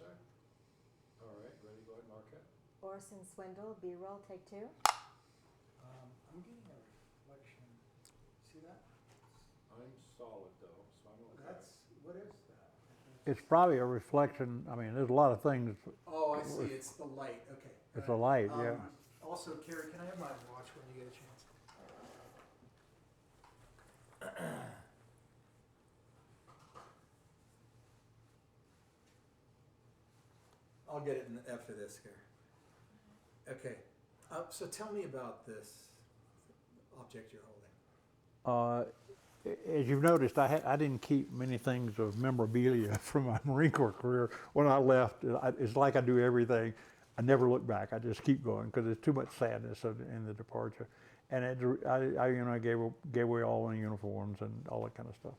sir. All right, ready to go ahead and mark it? Orson Swindle, B-roll, take two. I'm getting a reflection. See that? I'm solid though, so I'm okay. What is that? It's probably a reflection. I mean, there's a lot of things. Oh, I see. It's the light. Okay. It's a light, yeah. Also, Carrie, can I have my watch when you get a chance? I'll get it after this, Carrie. Okay. So tell me about this object you're holding. As you've noticed, I didn't keep many things of memorabilia from my Marine Corps career. When I left, it's like I do everything. I never look back. I just keep going because there's too much sadness in the departure. And I gave away all my uniforms and all that kind of stuff.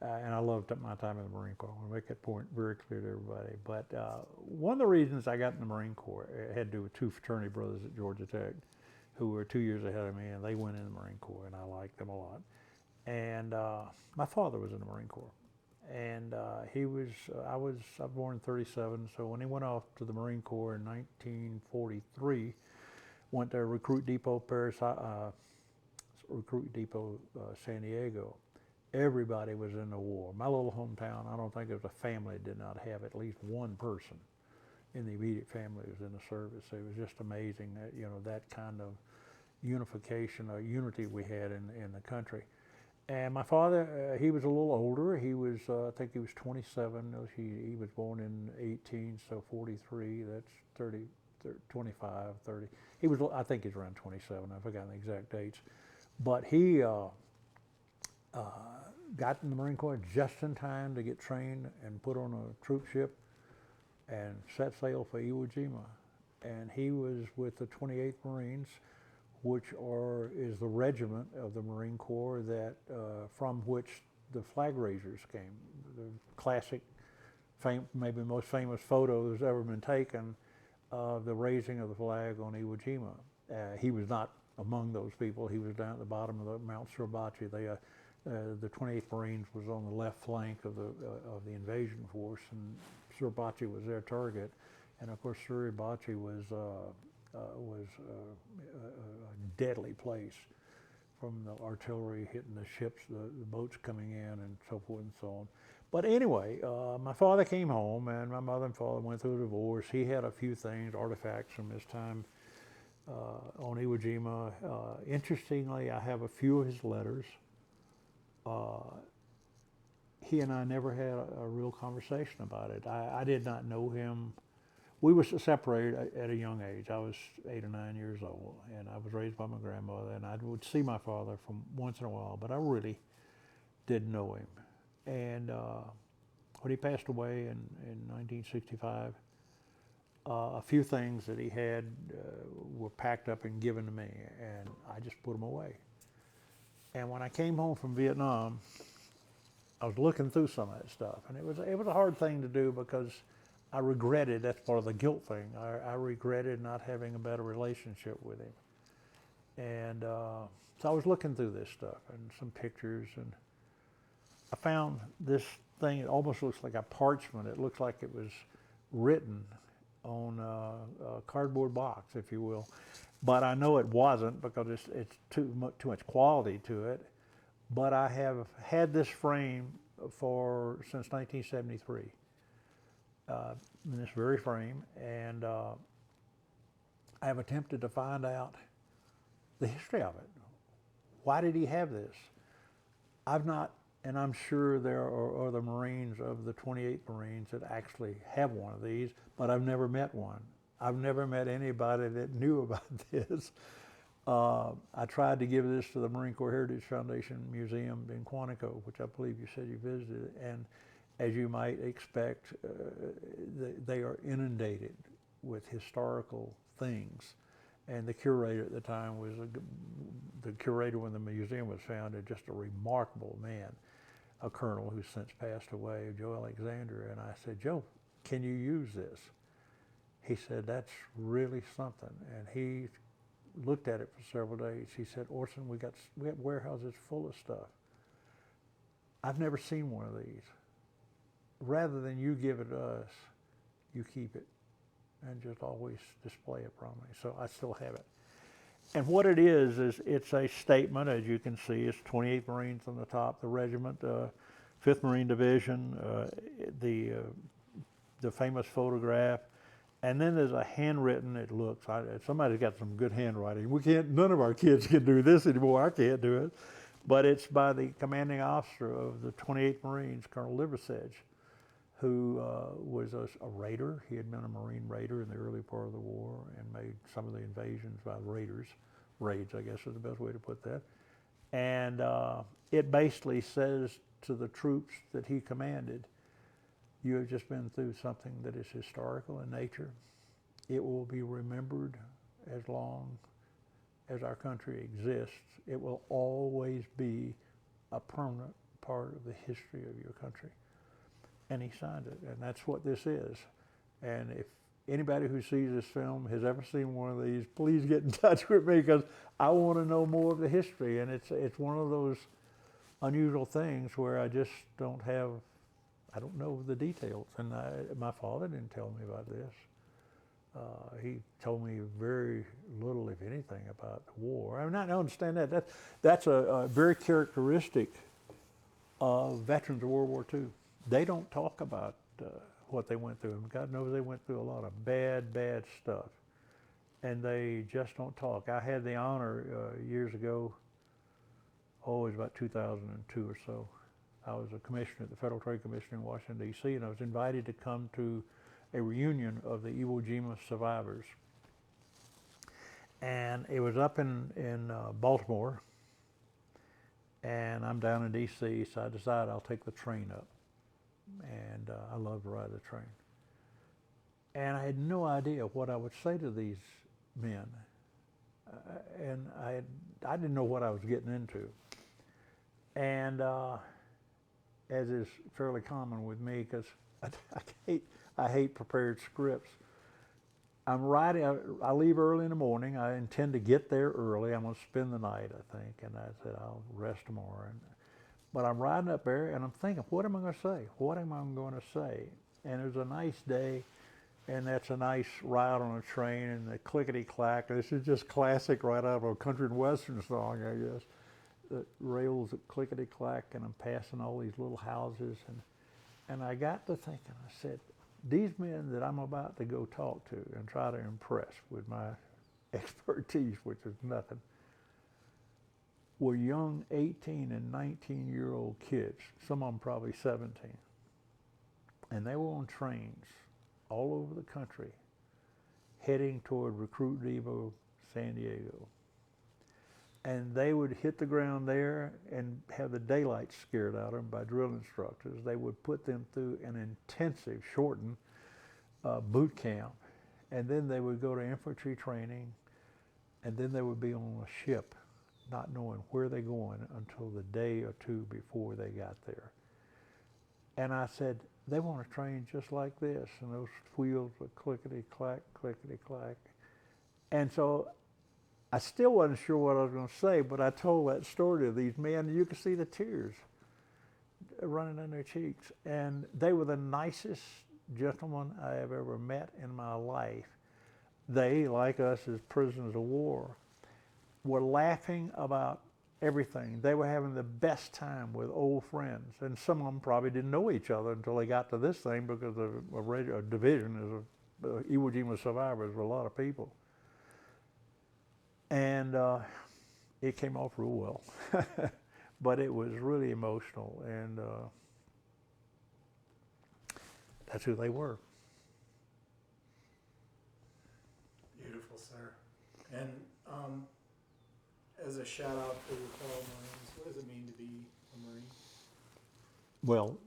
And I loved my time in the Marine Corps. I want to make that point very clear to everybody. But one of the reasons I got in the Marine Corps, it had to do with two fraternity brothers at Georgia Tech who were 2 years ahead of me, and they went in the Marine Corps, and I liked them a lot. And my father was in the Marine Corps, and I was born in '37. So when he went off to the Marine Corps in 1943, went to Recruit Depot, San Diego. Everybody was in the war. My little hometown, I don't think there was a family that did not have at least one person in the immediate family who was in the service. It was just amazing that that kind of unification or unity we had in the country. And my father, he was a little older. He was, I think he was 27. He was born in 18, so 43. That's 30, 25, 30. He was, I think he's around 27. I've forgotten the exact dates. But he got in the Marine Corps just in time to get trained and put on a troop ship and set sail for Iwo Jima. And he was with the 28th Marines, which is the regiment of the Marine Corps that from which the flag raisers came. The classic, maybe most famous photo that's ever been taken of the raising of the flag on Iwo Jima. He was not among those people. He was down at the bottom of the Mount Suribachi. The 28th Marines was on the left flank of the invasion force, and Suribachi was their target. And of course, Suribachi was a deadly place, from the artillery hitting the ships, the boats coming in, and so forth and so on. But anyway, my father came home, and my mother and father went through a divorce. He had a few things, artifacts from his time on Iwo Jima. Interestingly, I have a few of his letters. He and I never had a real conversation about it. I did not know him. We were separated at a young age. I was 8 or 9 years old, and I was raised by my grandmother, and I would see my father from once in a while, but I really didn't know him. And when he passed away in 1965, a few things that he had were packed up and given to me, and I just put them away. And when I came home from Vietnam, I was looking through some of that stuff, and it was a hard thing to do because I regretted, that's part of the guilt thing, I regretted not having a better relationship with him. And so I was looking through this stuff and some pictures, and I found this thing. It almost looks like a parchment. It looks like it was written on a cardboard box, if you will. But I know it wasn't because it's too much quality to it. But I have had this frame since 1973. In this very frame, and I have attempted to find out the history of it. Why did he have this? I've not, and I'm sure there are other Marines of the 28th Marines that actually have one of these, but I've never met one. I've never met anybody that knew about this. I tried to give this to the Marine Corps Heritage Foundation Museum in Quantico, which I believe you said you visited, and as you might expect, they are inundated with historical things. And the curator at the time was the curator when the museum was founded, just a remarkable man, a colonel who's since passed away, Joe Alexander. And I said, Joe, can you use this? He said, that's really something. And he looked at it for several days. He said, Orson, we got warehouses full of stuff. I've never seen one of these. Rather than you give it to us, you keep it and just always display it prominently. So I still have it. And what it is it's a statement, as you can see. It's 28 Marines on the top, the regiment, 5th Marine Division, the famous photograph, and then there's a handwritten. It looks. Somebody's got some good handwriting. We can't. None of our kids can do this anymore. I can't do it, but it's by the commanding officer of the 28th Marines, Colonel Liversedge, who was a raider. He had been a Marine raider in the early part of the war and made some of the invasions by raiders. Raids, I guess, is the best way to put that. And it basically says to the troops that he commanded, you have just been through something that is historical in nature. It will be remembered as long as our country exists. It will always be a permanent part of the history of your country. And he signed it, and that's what this is. And if anybody who sees this film has ever seen one of these, please get in touch with me, because I want to know more of the history. And it's one of those unusual things where I just don't know the details. And my father didn't tell me about this. He told me very little, if anything, about the war. I mean, I understand that. That's a very characteristic of veterans of World War II. They don't talk about what they went through. And God knows they went through a lot of bad stuff. And they just don't talk. I had the honor years ago, it was about 2002 or so. I was a commissioner at the Federal Trade Commission in Washington, D.C., and I was invited to come to a reunion of the Iwo Jima survivors. And it was up in Baltimore, and I'm down in D.C., so I decided I'll take the train up. And I love to ride the train. And I had no idea what I would say to these men. And I didn't know what I was getting into. And as is fairly common with me, because I hate prepared scripts. I'm riding, I leave early in the morning. I intend to get there early. I'm going to spend the night, I think. And I said, I'll rest tomorrow. But I'm riding up there, and I'm thinking, what am I going to say? What am I going to say? And it was a nice day, and that's a nice ride on a train, and the clickety-clack. This is just classic right out of a country and western song, I guess. The rails that clickety-clack, and I'm passing all these little houses. And I got to thinking, I said, these men that I'm about to go talk to and try to impress with my expertise, which is nothing, were young 18 and 19-year-old kids, some of them probably 17. And they were on trains all over the country heading toward Recruit Depot, San Diego. And they would hit the ground there and have the daylight scared out of them by drill instructors. They would put them through an intensive, shortened boot camp. And then they would go to infantry training, and then they would be on a ship, not knowing where they're going until the day or two before they got there. And I said, they want to train just like this, and those wheels would clickety-clack, clickety-clack. And so I still wasn't sure what I was going to say, but I told that story to these men, and you could see the tears running down their cheeks. And they were the nicest gentlemen I have ever met in my life. They, like us as prisoners of war, were laughing about everything. They were having the best time with old friends, and some of them probably didn't know each other until they got to this thing, because a division is Iwo Jima survivors were a lot of people. And it came off real well, but it was really emotional, and that's who they were. Beautiful, sir. And as a shout out to the fellow Marines, what does it mean to be a Marine? Well,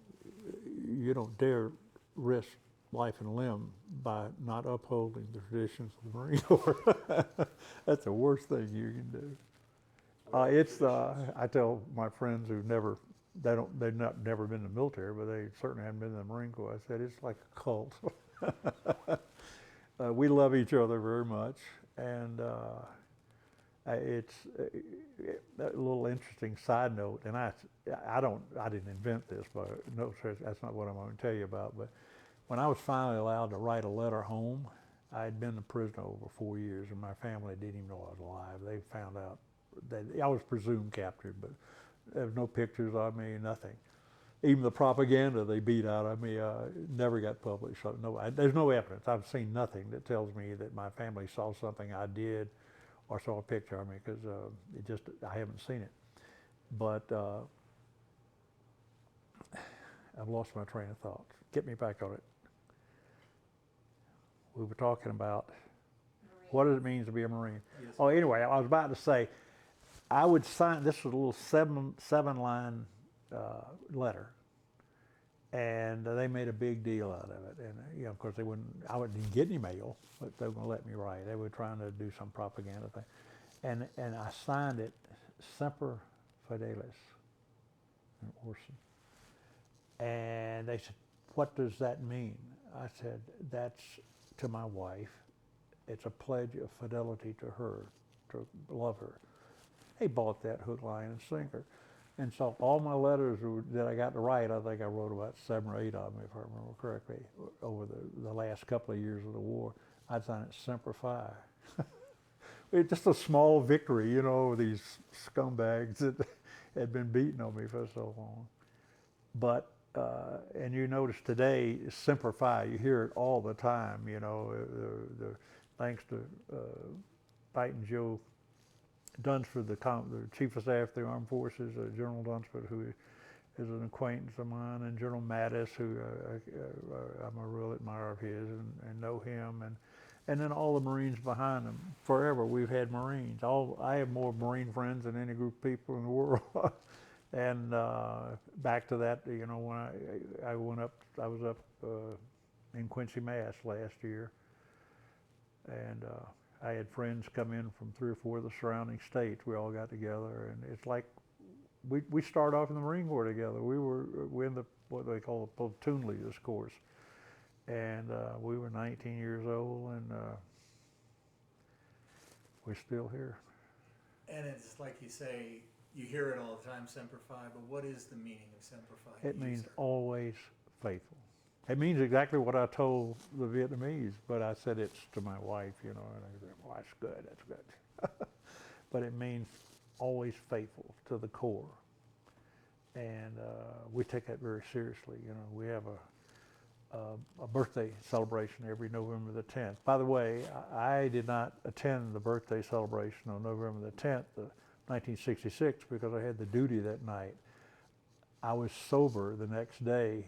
you don't dare risk life and limb by not upholding the traditions of the Marine Corps. That's the worst thing you can do. I tell my friends who've never been in the military, but they certainly haven't been in the Marine Corps. I said it's like a cult. We love each other very much, and it's a little interesting side note. And I didn't invent this, but no, that's not what I'm going to tell you about. But when I was finally allowed to write a letter home, I had been in prison over 4 years, and my family didn't even know I was alive. They found out that I was presumed captured, but there was no pictures of me, nothing. Even the propaganda they beat out of me never got published. So there's no evidence. I've seen nothing that tells me that my family saw something I did or saw a picture of me, because I haven't seen it. But I've lost my train of thought. Get me back on it. We were talking about what does it mean to be a Marine. Yes. Oh, anyway, I was about to say, I would sign, this was a little seven line letter, and they made a big deal out of it. And of course, I wouldn't get any mail, but they were going to let me write. They were trying to do some propaganda thing, and I signed it Semper Fidelis in Orson. And they said, "What does that mean?" I said, "That's to my wife. It's a pledge of fidelity to her, to love her." They bought that hook, line, and sinker. And so all my letters that I got to write, I think I wrote about 7 or 8 of them, if I remember correctly, over the last couple of years of the war. I'd sign it Semper Fi. It's just a small victory, over these scumbags that had been beating on me for so long. But, and you notice today, Semper Fi, you hear it all the time, thanks to Fighting Joe Dunsford, the Chief of Staff of the Armed Forces, General Dunsford, who is an acquaintance of mine, and General Mattis, who I'm a real admirer of his and know him, and then all the Marines behind him. Forever we've had Marines. I have more Marine friends than any group of people in the world. And back to that, when I was up in Quincy, Mass last year, and I had friends come in from 3 or 4 of the surrounding states. We all got together, and it's like we started off in the Marine Corps together. We're in what they call the platoon leaders course, and we were 19 years old, and we're still here. And it's like you say, you hear it all the time, Semper Fi, but what is the meaning of Semper Fi? It means always faithful. It means exactly what I told the Vietnamese, but I said it's to my wife, and I said, well, that's good. But it means always faithful to the core. And we take that very seriously. We have a birthday celebration every November the 10th. By the way, I did not attend the birthday celebration on November the 10th, 1966, because I had the duty that night. I was sober the next day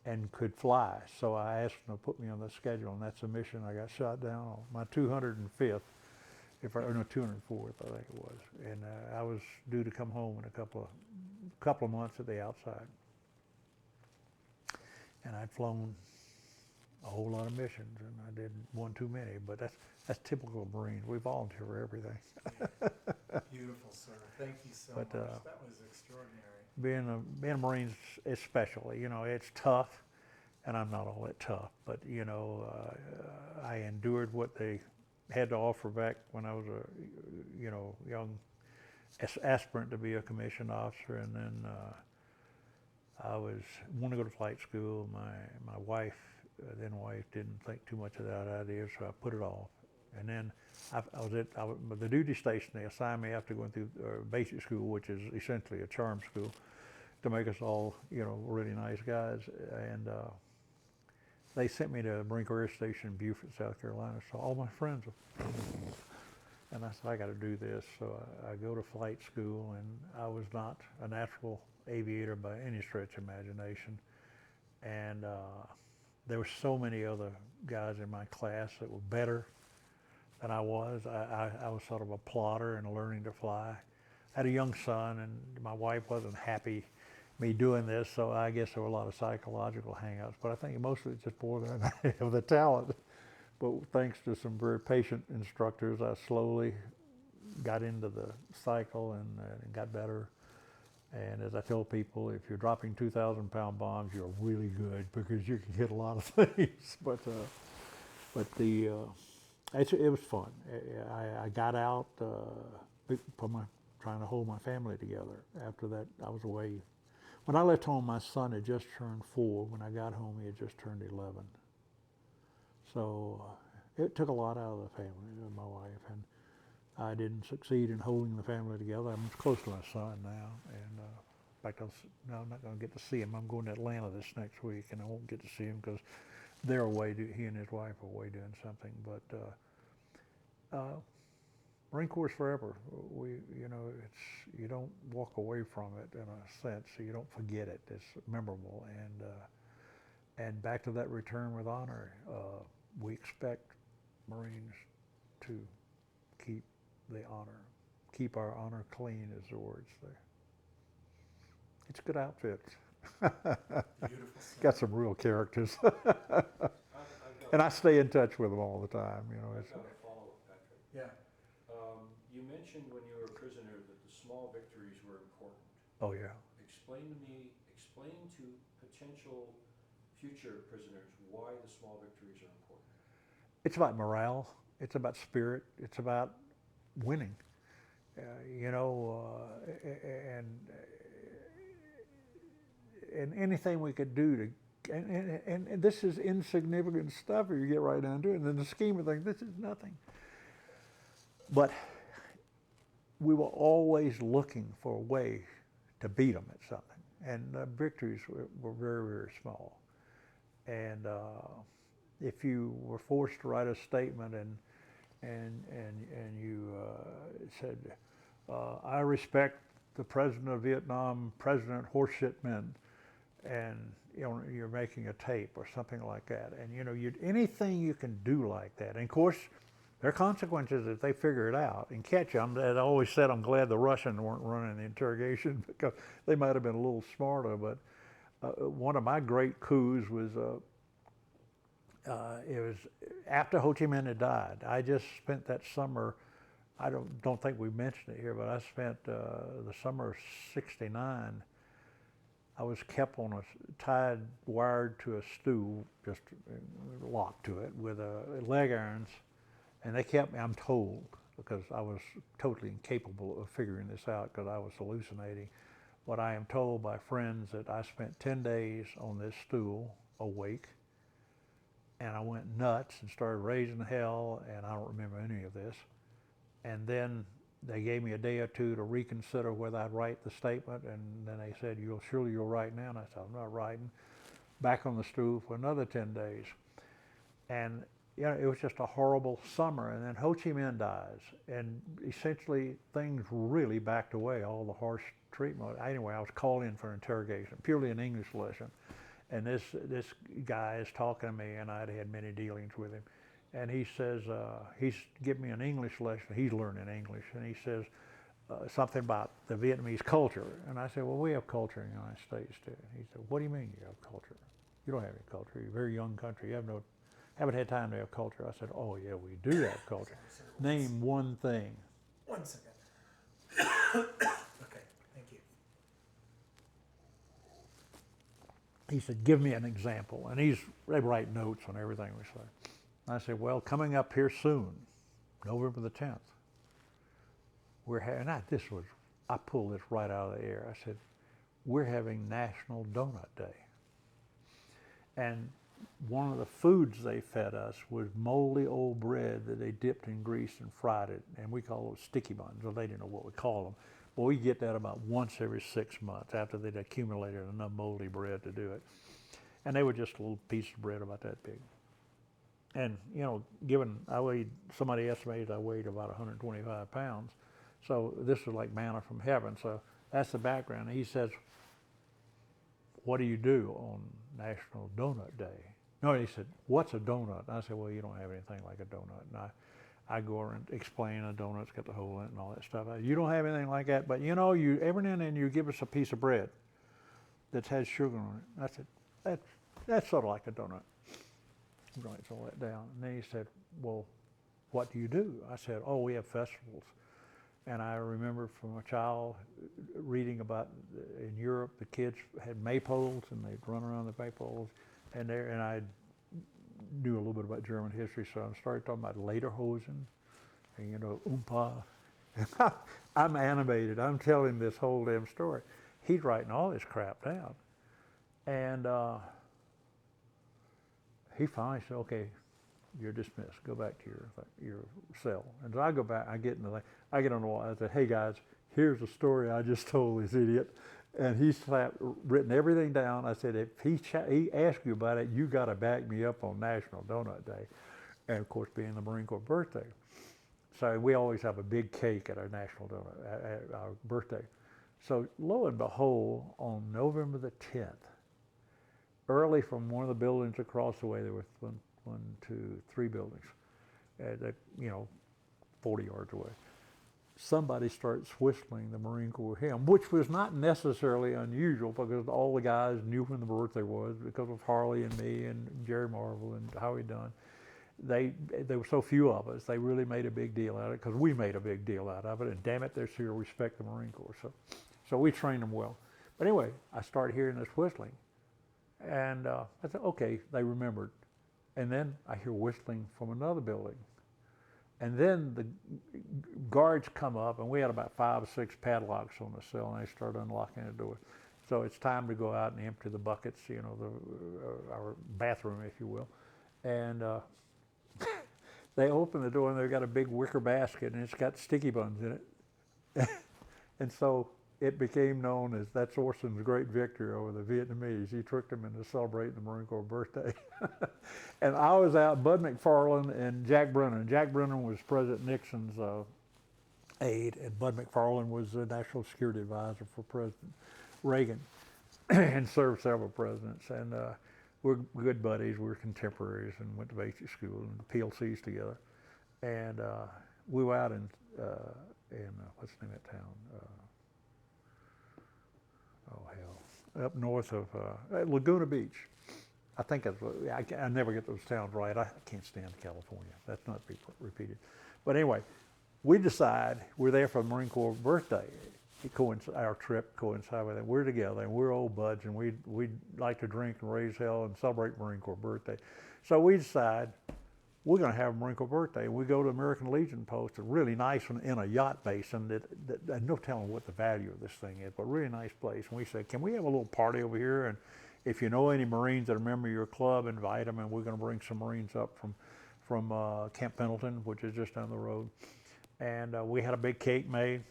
and could fly, so I asked them to put me on the schedule, and that's a mission I got shot down on. My 205th, 204th, I think it was, and I was due to come home in a couple of months at the outside, and I'd flown a whole lot of missions, and I did one too many, but that's typical of Marines. We volunteer for everything. Beautiful, sir. Thank you so But, much. That was extraordinary. Being a Marine is special. It's tough, and I'm not all that tough, but I endured what they had to offer back when I was a young aspirant to be a commissioned officer, and then I wanted to go to flight school. My wife, then wife, didn't think too much of that idea, so I put it off. And then the duty station, they assigned me after going through basic school, which is essentially a charm school, to make us all, really nice guys. And they sent me to Marine Corps Air Station in Beaufort, South Carolina. So all my friends were, and I said, I got to do this. So I go to flight school, and I was not a natural aviator by any stretch of imagination. And there were so many other guys in my class that were better than I was. I was sort of a plodder and learning to fly. I had a young son, and my wife wasn't happy me doing this, so I guess there were a lot of psychological hang-ups, but I think mostly it's just more than I have the talent. But thanks to some very patient instructors, I slowly got into the cycle and got better. And as I tell people, if you're dropping 2,000-pound bombs, you're really good, because you can hit a lot of things. But it was fun. I got out trying to hold my family together. After that, I was away When I left home, my son had just turned 4. When I got home, he had just turned 11. So it took a lot out of the family, my wife, and I didn't succeed in holding the family together. I'm close to my son now, and in fact, no, I'm not going to get to see him. I'm going to Atlanta this next week, and I won't get to see him because they're away. He and his wife are away doing something. But Marine Corps is forever. You don't walk away from it in a sense. So you don't forget it. It's memorable, and back to that return with honor. We expect Marines to keep the honor, keep our honor clean, is the words there. It's a good outfit. Beautiful. Got some real characters, I've and I stay in touch with them all the time. I've got a follow-up, Patrick. Yeah. You mentioned when you were a prisoner that the small victories were important. Oh yeah. Explain to potential future prisoners why the small victories are important. It's about morale. It's about spirit. It's about winning. And anything we could do to, and this is insignificant stuff if you get right down to it. And in the scheme of things, this is nothing. But we were always looking for a way to beat them at something, and the victories were very, very small. And if you were forced to write a statement and you said, I respect the president of Vietnam, President Horseshit Minh, and you're making a tape or something like that, and anything you can do like that. And of course, there are consequences if they figure it out and catch them. As I always said, I'm glad the Russians weren't running the interrogation because they might have been a little smarter. But one of my great coups was it was after Ho Chi Minh had died. I just spent that summer. I don't think we mentioned it here, but I spent the summer of '69. I was kept on wired to a stool, just locked to it with leg irons, and they kept me. I'm told, because I was totally incapable of figuring this out because I was hallucinating. But I am told by friends that I spent 10 days on this stool awake, and I went nuts and started raising hell, and I don't remember any of this. And then they gave me a day or two to reconsider whether I'd write the statement, and then they said, surely you'll write now? And I said, I'm not writing. Back on the stool for another 10 days. And it was just a horrible summer. And then Ho Chi Minh dies, and essentially things really backed away, all the harsh treatment. Anyway, I was called in for an interrogation, purely an English lesson. And this guy is talking to me, and I'd had many dealings with him. And he says, he's giving me an English lesson. He's learning English. And he says something about the Vietnamese culture. And I said, well, we have culture in the United States too. He said, what do you mean you have culture? You don't have any culture. You're a very young country. You haven't had time to have culture. I said, oh yeah, we do have culture. Name one thing. 1 second. Okay, thank you. He said, give me an example. And they write notes on everything we say. I said, well, coming up here soon, November the 10th, we're having, I pulled this right out of the air. I said, we're having National Donut Day. And one of the foods they fed us was moldy old bread that they dipped in grease and fried it, and we call those sticky buns. Well, they didn't know what we call them. But we get that about once every 6 months after they'd accumulated enough moldy bread to do it. And they were just a little piece of bread about that big. And, somebody estimated I weighed about 125 pounds. So this was like manna from heaven. So that's the background. And he says, what do you do on National Donut Day? No, he said, what's a donut? And I said, well, you don't have anything like a donut. And I go over and explain a donut's got the hole in it and all that stuff. You don't have anything like that, but you every now and then you give us a piece of bread that has sugar on it. I said, that's sort of like a donut. He writes all that down. And then he said, well, what do you do? I said, oh, we have festivals. And I remember from a child reading about in Europe, the kids had maypoles and they'd run around the maypoles. And I knew a little bit about German history, so I started talking about lederhosen and, Oompa. I'm animated. I'm telling this whole damn story. he's writing all this crap down. And he finally said, okay, you're dismissed. Go back to your cell. And so I go back, I get on the wall. I said, hey guys, here's a story I just told this idiot. And he's written everything down. I said, if he asks you about it, you got to back me up on National Donut Day. And of course, being the Marine Corps birthday. So we always have a big cake at our National Donut, at our birthday. So lo and behold, on November the 10th, early from one of the buildings across the way, there were one, two, three buildings, 40 yards away. Somebody starts whistling the Marine Corps hymn, which was not necessarily unusual because all the guys knew when the birthday was because of Harley and me and Jerry Marvel and Howie Dunn. There were so few of us, they really made a big deal out of it because we made a big deal out of it, and damn it, they're here to respect the Marine Corps. So we trained them well. But anyway, I started hearing this whistling, and I said, okay, they remembered. And then I hear whistling from another building. And then the guards come up, and we had about 5 or 6 padlocks on the cell, and they started unlocking the door. So it's time to go out and empty the buckets, our bathroom, if you will. And they open the door, and they've got a big wicker basket, and it's got sticky buns in it. And so it became known as that's Orson's great victory over the Vietnamese. He tricked them into celebrating the Marine Corps birthday. And I was out, Bud McFarland and Jack Brennan. Jack Brennan was President Nixon's aide, and Bud McFarland was the National Security Advisor for President Reagan and served several presidents. And we're good buddies. We're contemporaries and went to basic school and PLCs together. And we were out in what's the name of that town? Up north of Laguna Beach. I think that's what, I never get those towns right. I can't stand California. That's not to be repeated. But anyway, we decide we're there for the Marine Corps birthday. Our trip coincided with it. We're together and we're old buds, and we like to drink and raise hell and celebrate Marine Corps birthday. So we decide we're going to have a Marine Corps birthday. And we go to American Legion Post, a really nice one in a yacht basin that no telling what the value of this thing is, but really nice place. And we said, can we have a little party over here? And if you know any Marines that are a member of your club, invite them. And we're going to bring some Marines up from Camp Pendleton, which is just down the road. And we had a big cake made.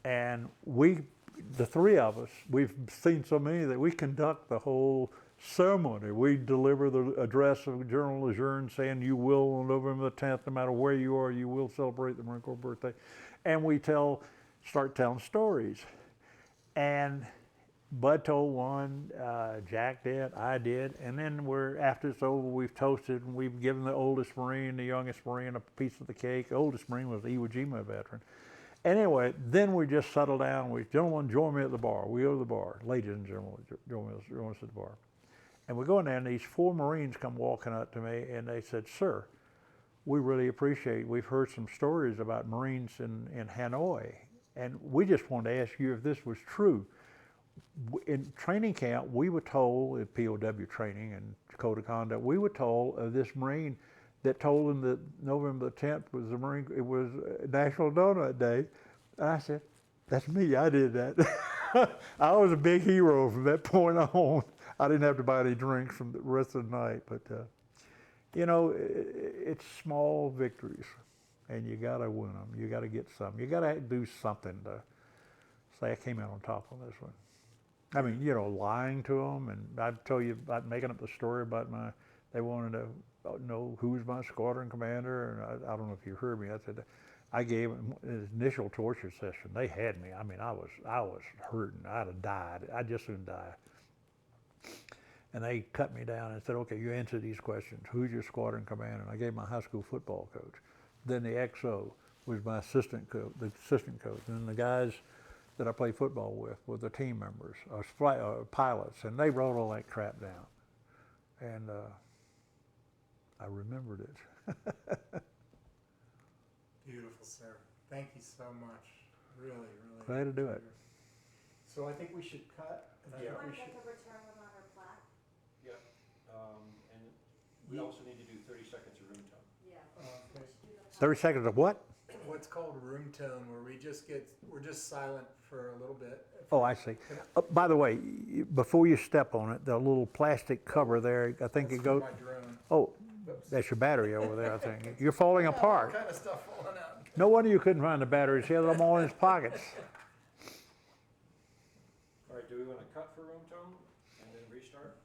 And the three of us, we've seen so many that we conduct the whole ceremony. We deliver the address of General Lejeune saying you will on November the 10th, no matter where you are, you will celebrate the Marine Corps birthday. And we start telling stories. And Bud told one, Jack did, I did, and then after it's over, we've toasted and we've given the oldest Marine, the youngest Marine a piece of the cake. The oldest Marine was the Iwo Jima veteran. Anyway, then we just settle down. Gentlemen, join me at the bar. We go to the bar. Ladies and gentlemen, join us at the bar. And we go in there, and these 4 Marines come walking up to me, and they said, sir, we really appreciate, we've heard some stories about Marines in Hanoi, and we just wanted to ask you if this was true. In training camp, we were told, at POW training and code of conduct, we were told of this Marine that told them that November the 10th was it was National Donut Day. And I said, that's me, I did that. I was a big hero from that point on. I didn't have to buy any drinks from the rest of the night, but it's small victories, and you got to win them. You got to get something. You got to do something to say I came out on top on this one. I mean, lying to them, and I'd tell you about making up the story about they wanted to know who's my squadron commander, and I don't know if you heard me. I said, I gave them an initial torture session. They had me. I mean, I was hurting. I'd have died. I just soon die. And they cut me down and said, okay, you answer these questions. Who's your squadron commander? And I gave my high school football coach. Then the XO was my assistant coach, And then the guys that I played football with were the team members, pilots, and they wrote all that crap down. And I remembered it. Beautiful, sir. Thank you so much. Really, really. Glad to do it. So I think we should cut. And I Yeah. think we should. to return with her plaque? Yep. And we also need to do 30 seconds of room time. Yeah. Okay. 30 seconds of what? what's called room tone, where we're just silent for a little bit. Oh, I see. By the way, before you step on it, the little plastic cover there, I think That's it for goes, my drone. oh, Oops. that's your battery over there, I think. You're falling I got apart. All kind of stuff falling out. No wonder you couldn't find the batteries. He had them all in his pockets. All right, do we wanna cut for room tone and then restart?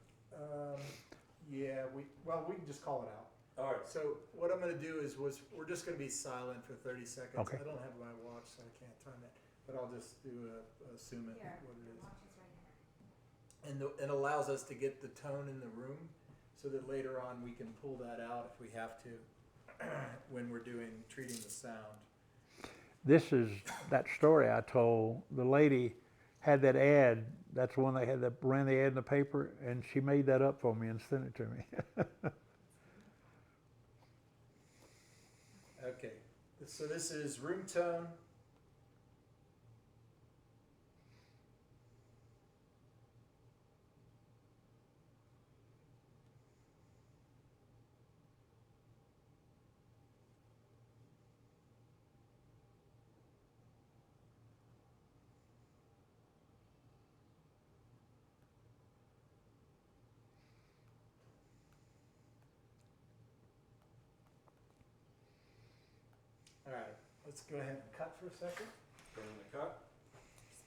Yeah, we can just call it out. All right, So what I'm gonna do is we're just gonna be silent for 30 seconds. Okay. I don't have my watch, so I can't time it, but I'll just assume it what it is. And allows us to get the tone in the room, so that later on we can pull that out if we have to, when we're treating the sound. This is that story I told. The lady had that ad. That's the one they had that ran the ad in the paper, and she made that up for me and sent it to me. Okay, so this is room tone. All right, let's go ahead and cut for a second. go in the cut.